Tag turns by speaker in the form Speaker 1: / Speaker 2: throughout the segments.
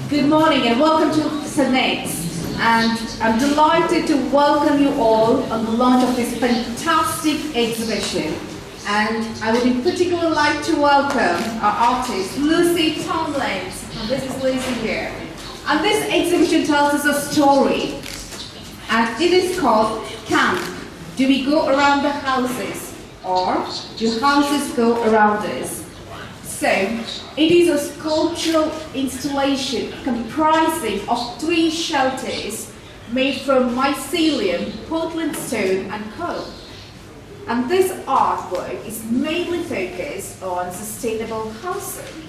Speaker 1: Good morning and welcome to Next. And I'm delighted to welcome you all on the launch of this fantastic exhibition. And I would in particular like to welcome our artist, Lucy Tomlins. And this is Lucy here. And this exhibition tells us a story. And it is called Camp. Do we go around the houses? Or do houses go around us? So, it is a sculptural installation comprising of 3 shelters made from mycelium, Portland stone and coal. And this artwork is mainly focused on sustainable housing.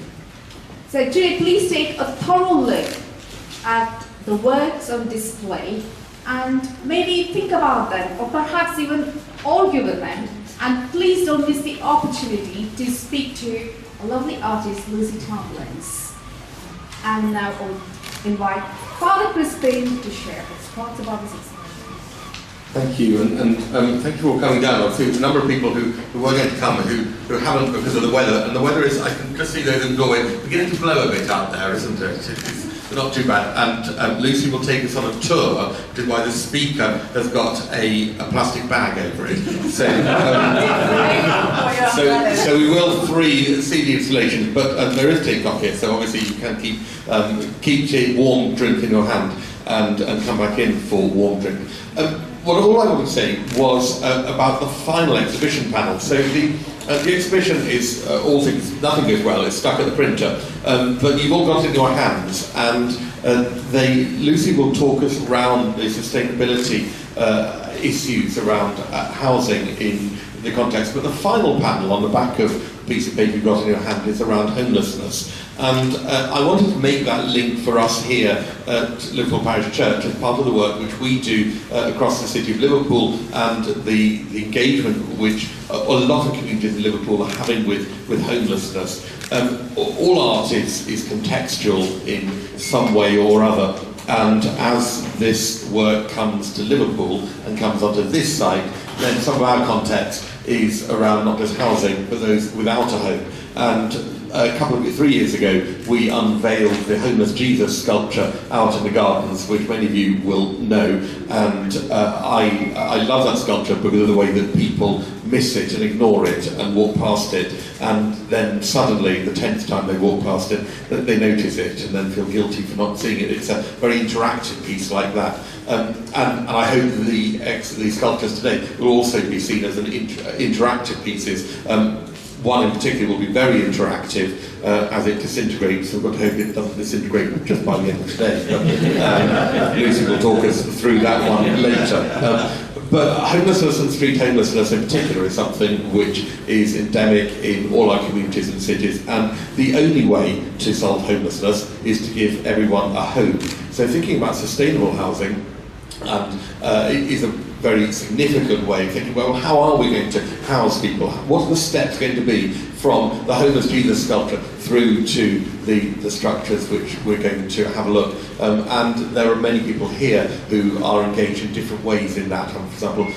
Speaker 1: So today, please take a thorough look at the works on display and maybe think about them or perhaps even argue with them. And please don't miss the opportunity to speak to a lovely artist, Lucy Tomlins. And now I'll invite Father Crispin to share his thoughts about this exhibition.
Speaker 2: Thank you, and thank you for coming down. I've seen a number of people who were going to come who haven't because of the weather, and the weather is, I can just see those in the doorway, beginning to blow a bit out there, isn't it? It's not too bad. And Lucy will take us on a tour, which is why the speaker has got a plastic bag over it. So we will see the installations, but there is takeoff here, so obviously you can keep a warm drink in your hand and come back in for warm drink. All I would say was about the final exhibition panel. So the exhibition is all things, nothing goes well, it's stuck at the printer, but you've all got it in your hands, and Lucy will talk us around the sustainability issues around housing in the context, but the final panel on the back of the piece of paper you've got in your hand is around homelessness. And I wanted to make that link for us here at Liverpool Parish Church as part of the work which we do across the city of Liverpool and the engagement which a lot of communities in Liverpool are having with homelessness. All art is contextual in some way or other, and as this work comes to Liverpool and comes onto this site, then some of our context is around not just housing, but those without a home. And 3 years ago, we unveiled the Homeless Jesus sculpture out in the gardens, which many of you will know. And I love that sculpture because of the way that people miss it and ignore it and walk past it. And then suddenly, the 10th time they walk past it, they notice it and then feel guilty for not seeing it. It's a very interactive piece like that. And I hope that the sculptures today will also be seen as interactive pieces. One in particular will be very interactive as it disintegrates. We've got to hope it doesn't disintegrate just by the end of today. But, Lucy will talk us through that one later. But homelessness and street homelessness in particular is something which is endemic in all our communities and cities, and the only way to solve homelessness is to give everyone a home. So thinking about sustainable housing is a very significant way of thinking, well, how are we going to house people? What are the steps going to be from the Homeless Jesus sculpture through to the structures which we're going to have a look? And there are many people here who are engaged in different ways in that. For example,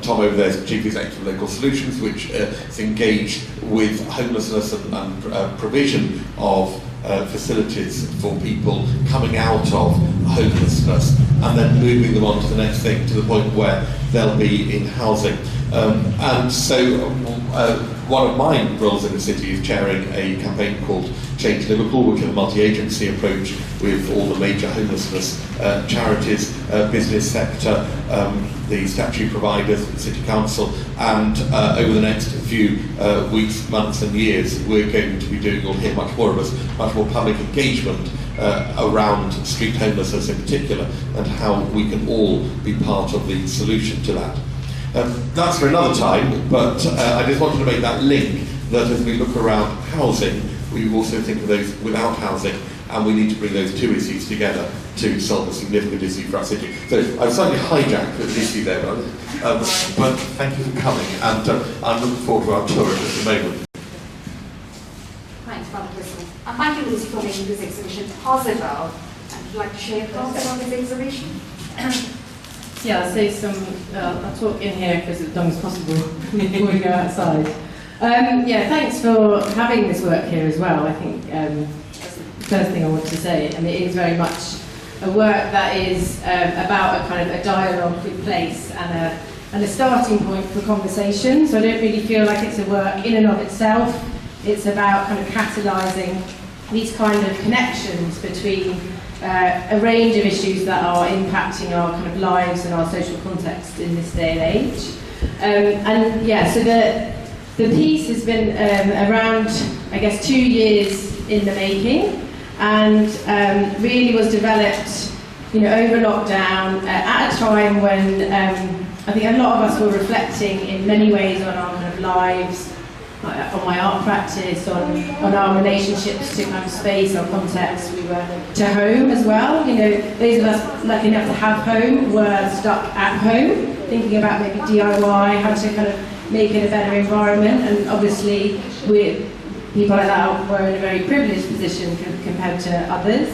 Speaker 2: Tom over there is Chief Executive of Local Solutions, which is engaged with homelessness and provision of facilities for people coming out of homelessness and then moving them on to the next thing, to the point where they'll be in housing. And so one of my roles in the city is chairing a campaign called Change Liverpool, which is a multi-agency approach with all the major homelessness charities, business sector, the statutory providers, the City Council, and over the next few weeks, months and years, we're going to be doing, you'll hear much more of us, much more public engagement around street homelessness in particular, and how we can all be part of the solution to that. That's for another time, but I just wanted to make that link that as we look around housing, we also think of those without housing, and we need to bring those two issues together to solve a significant issue for our city. So I've slightly hijacked the issue there, but thank you for coming, and I'm looking forward to our tour in just a moment.
Speaker 1: Thanks, Father Crispin. And thank you, Lucy, for making this exhibition possible. And would you like to share your thoughts on this exhibition?
Speaker 3: Yeah, I'll say I'll talk in here because as long as possible before we go outside. Yeah, thanks for having this work here as well. I think first thing I want to say, and it is very much a work that is about a kind of a dialogue with place and a starting point for conversation. So I don't really feel like it's a work in and of itself. It's about kind of catalysing these kind of connections between a range of issues that are impacting our kind of lives and our social context in this day and age. And yeah, so the piece has been around, I guess, 2 years in the making, and really was developed, over lockdown at a time when I think a lot of us were reflecting in many ways on our kind of lives, on my art practice, on our relationships to kind of space, our context. We were to home as well. Those of us lucky enough to have home were stuck at home, thinking about maybe DIY, how to kind of make it a better environment. And obviously, people like that were in a very privileged position compared to others.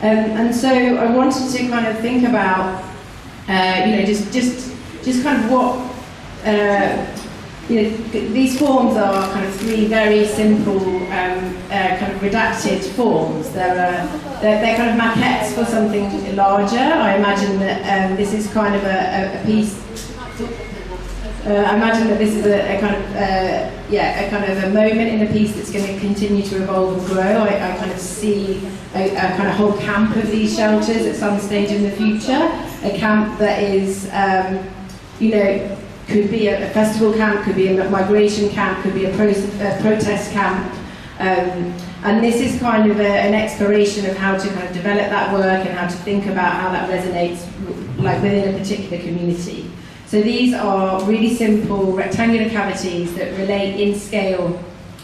Speaker 3: And so I wanted to kind of think about, just kind of what. These forms are kind of 3 very simple, kind of redacted forms. They're kind of maquettes for something larger. I imagine that this is kind of a piece. I imagine that this is a kind of a moment in a piece that's going to continue to evolve and grow. I kind of see a kind of whole camp of these shelters at some stage in the future. A camp that is, could be a festival camp, could be a migration camp, could be a protest camp. And this is kind of an exploration of how to kind of develop that work and how to think about how that resonates like within a particular community. So these are really simple rectangular cavities that relate in scale,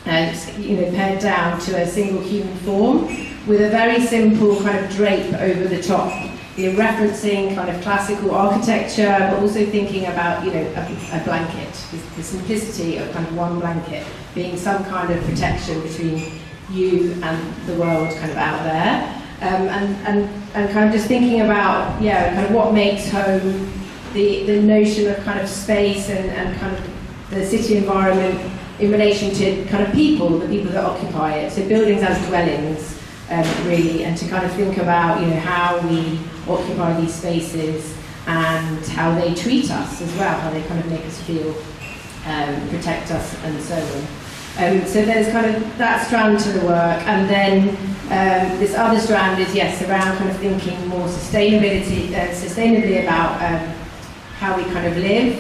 Speaker 3: pared down to a single human form with a very simple kind of drape over the top. Referencing kind of classical architecture, but also thinking about, a blanket, the simplicity of kind of one blanket being some kind of protection between you and the world kind of out there. And kind of just thinking about, kind of what makes home, the notion of kind of space and kind of the city environment in relation to kind of people, the people that occupy it. So buildings as dwellings, really, and to kind of think about, how we occupy these spaces and how they treat us as well, how they kind of make us feel, protect us, and so on. So there's kind of that strand to the work, and then this other strand is, around kind of thinking more sustainably about how we kind of live,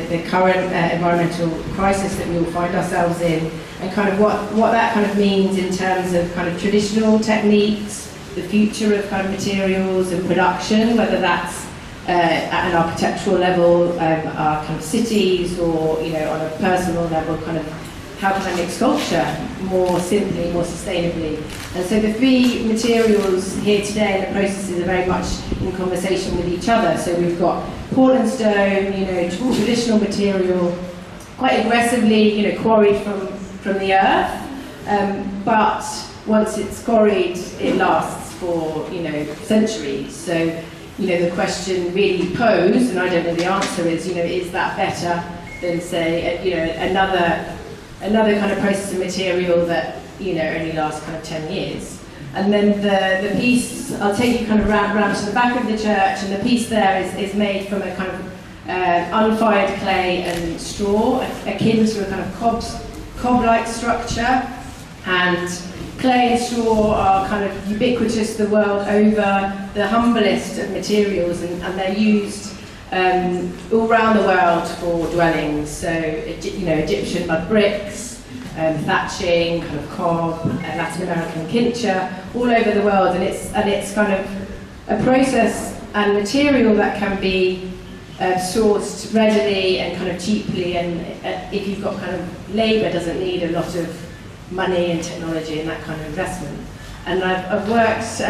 Speaker 3: the current environmental crisis that we all find ourselves in, and kind of what that kind of means in terms of kind of traditional techniques, the future of kind of materials and production, whether that's at an architectural level, our kind of cities, or on a personal level, kind of how can I make sculpture more simply, more sustainably. And so the 3 materials here today, the processes are very much in conversation with each other. So we've got Portland stone, traditional material, quite aggressively, quarried from the earth, but once it's quarried, it lasts for centuries. So the question really posed, and I don't know the answer, is that better than say another kind of process of material that only lasts kind of 10 years? And then the piece, I'll take you kind of round to the back of the church, and the piece there is made from a kind of unfired clay and straw, akin to a kind of cob-like structure. And clay and straw are kind of ubiquitous the world over, the humblest of materials, and they're used all around the world for dwellings. So, Egyptian mud bricks, thatching, kind of cob, Latin American quincha, all over the world. And it's kind of a process and material that can be sourced readily and kind of cheaply, and if you've got kind of labour, doesn't need a lot of money and technology and that kind of investment. And I've worked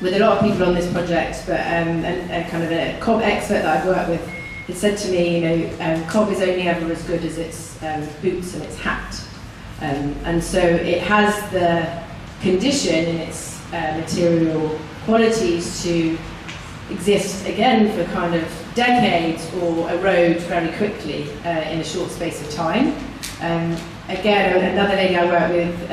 Speaker 3: with a lot of people on this project, but a kind of a cob expert that I've worked with had said to me, cob is only ever as good as its boots and its hat. And so it has the condition in its material qualities to exist again for kind of decades or erode very quickly in a short space of time. Again, another lady I work with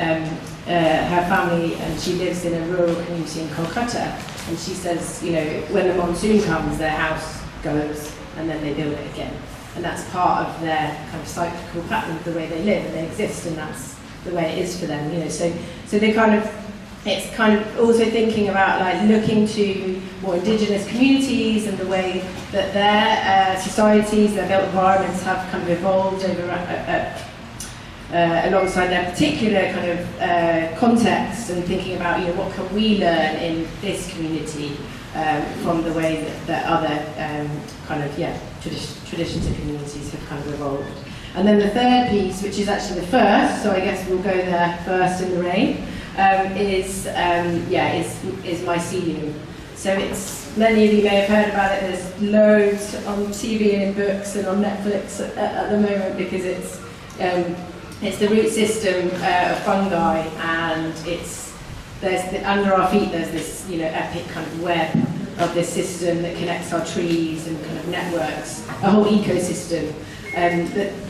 Speaker 3: her family, and she lives in a rural community in Kolkata, and she says, you know, when the monsoon comes, their house goes and then they build it again. And that's part of their kind of cyclical pattern of the way they live and they exist, and that's the way it is for them, you know. So they kind of, it's kind of also thinking about like looking to more indigenous communities and the way that their societies, their built environments have kind of evolved over alongside their particular kind of context, and thinking about, you know, what can we learn in this community from the way that other kind of traditions and communities have kind of evolved. And then the third piece, which is actually the first, so I guess we'll go there first in the rain, is mycelium. So it's, many of you may have heard about it. There's loads on TV and in books and on Netflix at the moment, because it's the root system of fungi, and under our feet there's this, you know, epic kind of web of this system that connects our trees and kind of networks a whole ecosystem.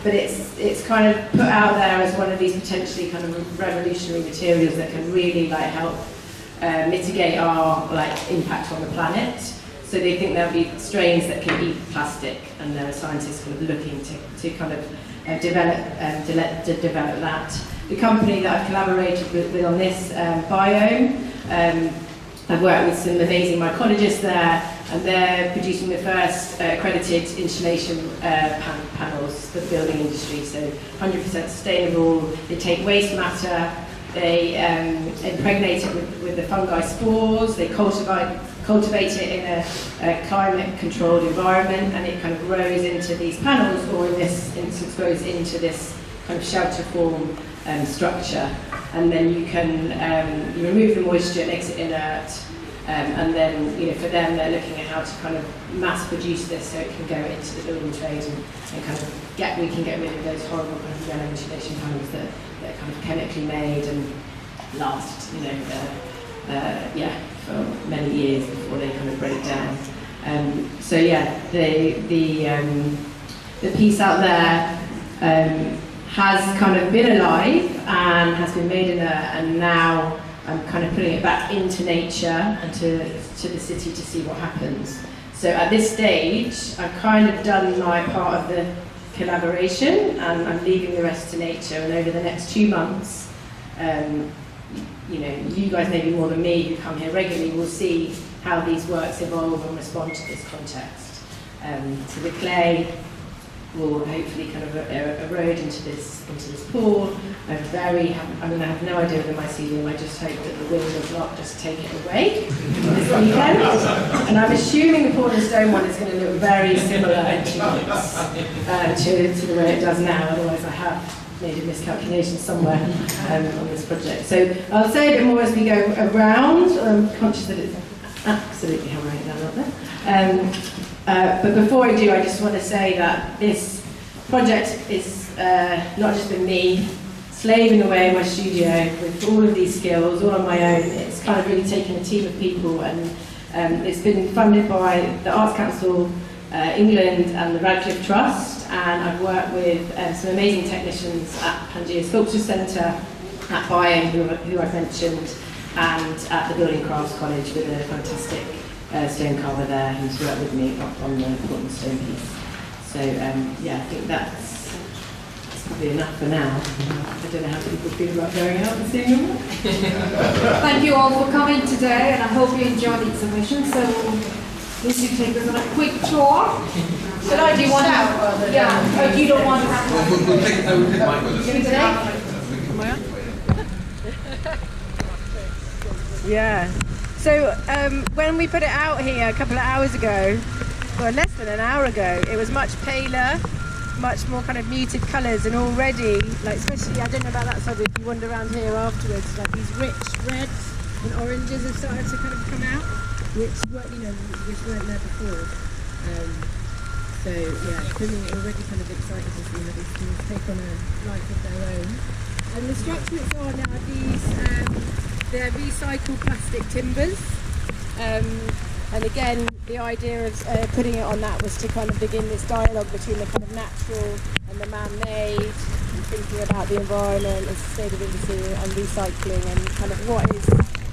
Speaker 3: But it's kind of put out there as one of these potentially kind of revolutionary materials that can really like help mitigate our like impact on the planet. So they think there'll be strains that can eat plastic, and there are scientists kind of looking to kind of develop that. The company that I've collaborated with on this, Biome, I've worked with some amazing mycologists there, and they're producing the first accredited insulation panels for the building industry. So 100% sustainable. They take waste matter, they impregnate it with the fungi spores, they cultivate it in a climate-controlled environment, and it kind of grows into these panels, or in this instance grows into this kind of shelter form structure. And then you can you remove the moisture, it makes it inert, and then, you know, for them they're looking at how to kind of mass produce this so it can go into the building trade, and kind of we can get rid of those horrible kind of yellow insulation panels that are kind of chemically made and last, you know, for many years before they kind of break down. So yeah, the piece out there has kind of been alive and has been made in and now I'm kind of putting it back into nature and to the city to see what happens. So at this stage, I've kind of done my part of the collaboration, and I'm leaving the rest to nature. And over the next 2 months, you know, you guys maybe more than me who come here regularly will see how these works evolve and respond to this context. So the clay will hopefully kind of erode into this pool. I have no idea of the mycelium. I just hope that the wind does not just take it away this weekend. And I'm assuming the Paul and Stone one is going to look very similar in 2 months to the way it does now. Otherwise, I have made a miscalculation somewhere on this project. So I'll say a bit more as we go around. I'm conscious that it's absolutely hammering down out there. But before I do, I just want to say that this project is not just been me slaving away in my studio with all of these skills, all on my own. It's kind of really taken a team of people, and it's been funded by the Arts Council England and the Radcliffe Trust, and I've worked with some amazing technicians at Pangea Sculpture Centre, at Biome, who I've mentioned, and at the Building Crafts College with a fantastic stone carver there who's worked with me on the Portland stone piece. So yeah, I think that's probably enough for now. I don't know how people feel about going out and seeing them.
Speaker 1: Thank you all for coming today, and I hope you enjoyed the exhibition. So Lucy, take us on a quick tour. Should I do one out? Yeah. Oh, you don't want to have one?
Speaker 2: We'll take Mike with us.
Speaker 3: Yeah. So when we put it out here a couple of hours ago, well, less than an hour ago, it was much paler, much more kind of muted colours, and already, like especially, I don't know about that side, if you wander around here afterwards, like these rich reds and oranges have started to kind of come out, which weren't there before. So yeah, feeling already kind of excited to see how these things take on a life of their own. And the structures are now these. They're recycled plastic timbers, and again, the idea of putting it on that was to kind of begin this dialogue between the kind of natural and the man-made, and thinking about the environment and sustainability and recycling and kind of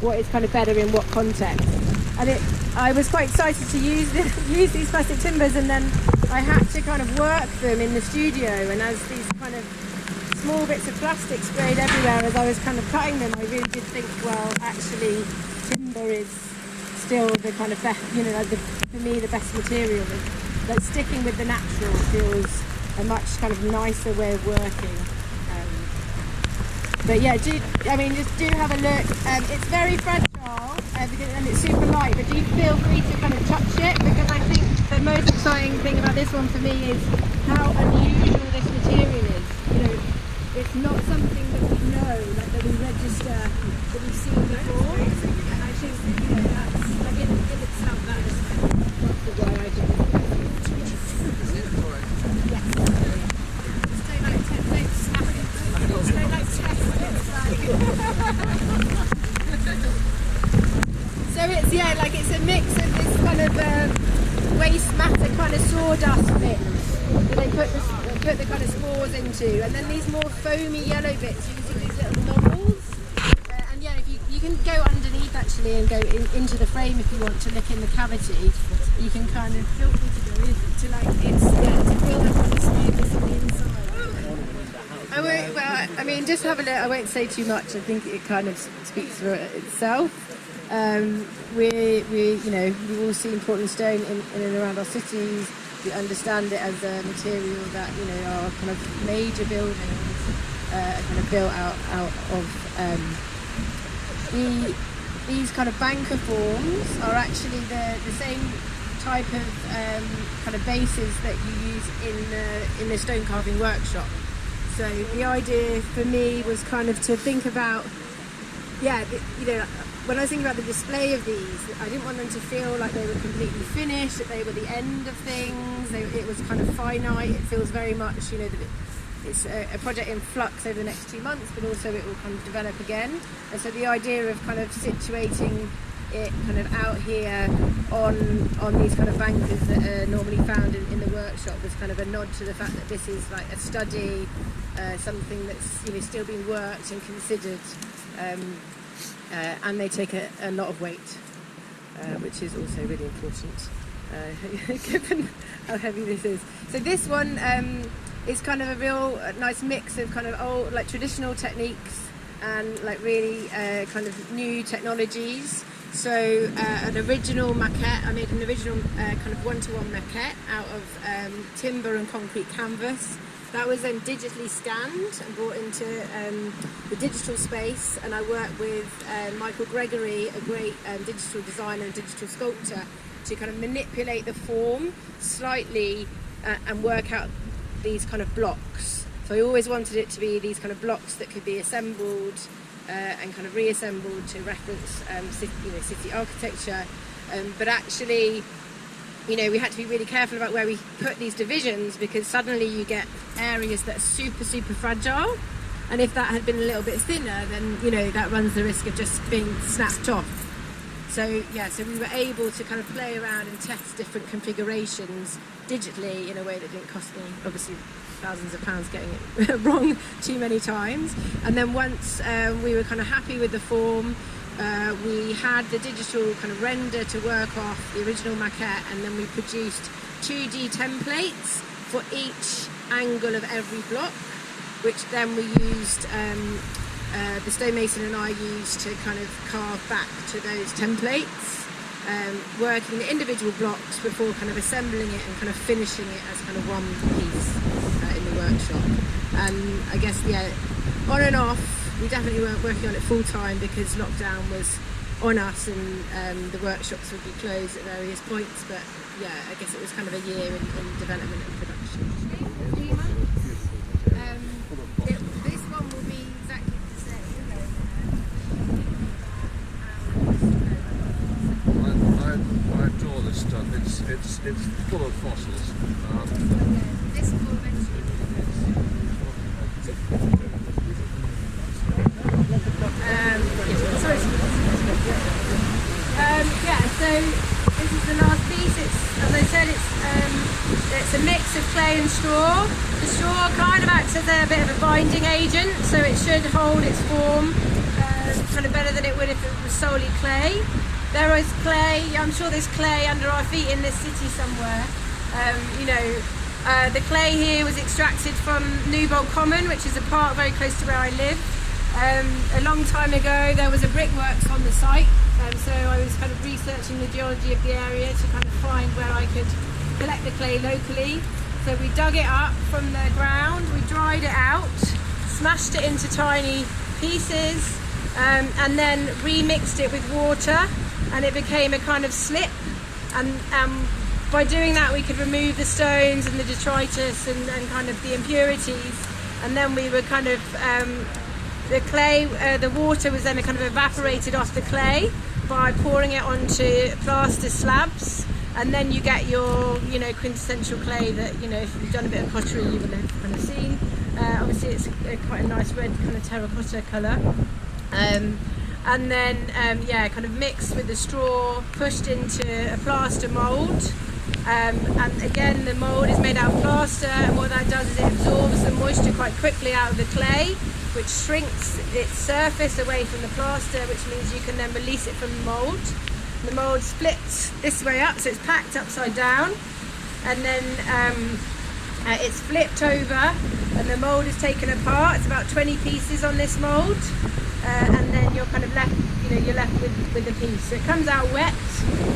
Speaker 3: what is kind of better in what context. And I was quite excited to use these plastic timbers, and then I had to kind of work them in the studio, and as these kind of small bits of plastic sprayed everywhere as I was kind of cutting them, I really did think, well, actually timber is still the kind of best, you know, like for me the best material. Like sticking with the natural feels a much kind of nicer way of working. But yeah, just do have a look. It's very fragile and it's super light, but do feel free to kind of touch it, because I think the most exciting thing about this one for me is how unusual this material is. You know, it's not something that we know, like that we register, that we've seen before. And I think, you know, that's like in itself, that is the way I do it. Yes. Stay like 10 days. Stay like 10 days. So it's a mix of this kind of waste matter kind of sawdust mix that they put the kind of spores into, and then these more foamy yellow bits using these little nozzles. And yeah, if you can go underneath actually and go into the frame if you want to look in the cavity. You can kind of feel free to go in to like to feel the kind of smoothness on the inside. Just have a look. I won't say too much. I think it kind of speaks for itself. We've all seen Portland stone in and around our cities. We understand it as a material that, you know, our kind of major buildings are kind of built out of. These kind of banker forms are actually the same type of kind of bases that you use in the stone carving workshop. So the idea for me was kind of to think about, when I was thinking about the display of these, I didn't want them to feel like they were completely finished, that they were the end of things. It was kind of finite. It feels very much, you know, that it's a project in flux over the next 2 months, but also it will kind of develop again. And so the idea of kind of situating it kind of out here on these kind of bankers that are normally found in the workshop was kind of a nod to the fact that this is like a study, something that's, you know, still being worked and considered. And they take a lot of weight, which is also really important, given how heavy this is. So this one is kind of a real nice mix of kind of old, like traditional techniques and like really kind of new technologies. So an original maquette, I made an original kind of one-to-one maquette out of timber and concrete canvas. That was then digitally scanned and brought into the digital space, and I worked with Michael Gregory, a great digital designer and digital sculptor, to kind of manipulate the form slightly and work out these kind of blocks. So I always wanted it to be these kind of blocks that could be assembled and kind of reassembled to reference city architecture, but actually, you know, we had to be really careful about where we put these divisions, because suddenly you get areas that are super, super fragile. And if that had been a little bit thinner, then, you know, that runs the risk of just being snapped off. So, so we were able to kind of play around and test different configurations digitally in a way that didn't cost me, obviously, thousands of pounds getting it wrong too many times. And then once we were kind of happy with the form, we had the digital kind of render to work off the original maquette, and then we produced 2D templates for each angle of every block, which then we used, the stonemason and I used to kind of carve back to those templates, working the individual blocks before kind of assembling it and kind of finishing it as kind of one piece in the workshop. And I guess, on and off, we definitely weren't working on it full time because lockdown was on us, and the workshops would be closed at various points. But I guess it was kind of a year in development and production. 3 months. This one will be exactly the same.
Speaker 4: I adore this stuff. It's full of fossils.
Speaker 3: This will eventually. So this is the last piece.
Speaker 5: mix of clay and straw. The straw kind of acts as a bit of a binding agent, so it should hold its form kind of better than it would if it was solely clay. There is clay, I'm sure there's clay under our feet in this city somewhere. The clay here was extracted from Newbold Common, which is a park very close to where I live. A long time ago there was a brickworks on the site, so I was kind of researching the geology of the area to kind of find where I could collect the clay locally. So we dug it up from the ground, we dried it out, smashed it into tiny pieces, and then remixed it with water, and it became a kind of slip. And by doing that we could remove the stones and the detritus and kind of the impurities, and then we were kind of the clay, the water was then kind of evaporated off the clay by pouring it onto plaster slabs, and then you get your quintessential clay that if you've done a bit of pottery you would have kind of seen. Obviously it's quite a nice red kind of terracotta colour, and then kind of mixed with the straw, pushed into a plaster mould. And again, the mould is made out of plaster, and what that does is it absorbs the moisture quite quickly out of the clay, which shrinks its surface away from the plaster, which means you can then release it from the mould. The mould splits this way up, so it's packed upside down, and then it's flipped over, and the mould is taken apart. It's about 20 pieces on this mould, and then you're kind of left, you're left with a piece. So it comes out wet,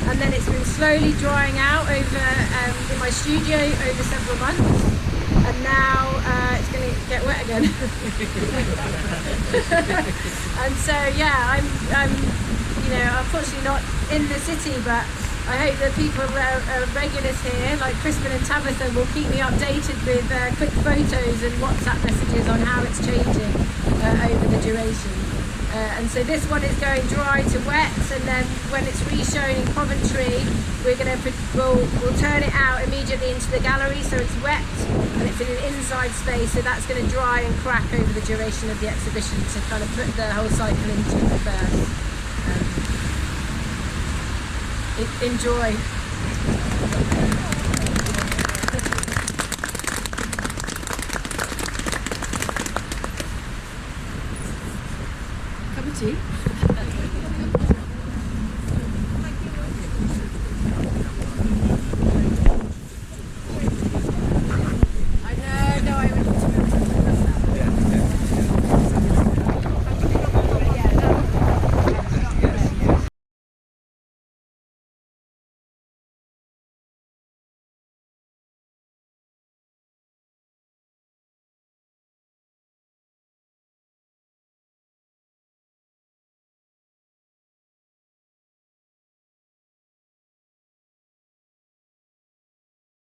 Speaker 5: and then it's been slowly drying out over in my studio over several months, and now it's going to get wet again. And so I'm unfortunately not in the city, but I hope that people who are regulars here, like Crispin and Tabitha, will keep me updated with quick photos and WhatsApp messages on how it's changing over the duration. And so this one is going dry to wet, and then when it's re-shown in Coventry, we'll turn it out immediately into the gallery, so it's wet and it's in an inside space, so that's going to dry and crack over the duration of the exhibition to kind of put the whole cycle into reverse. Enjoy. Cup of tea.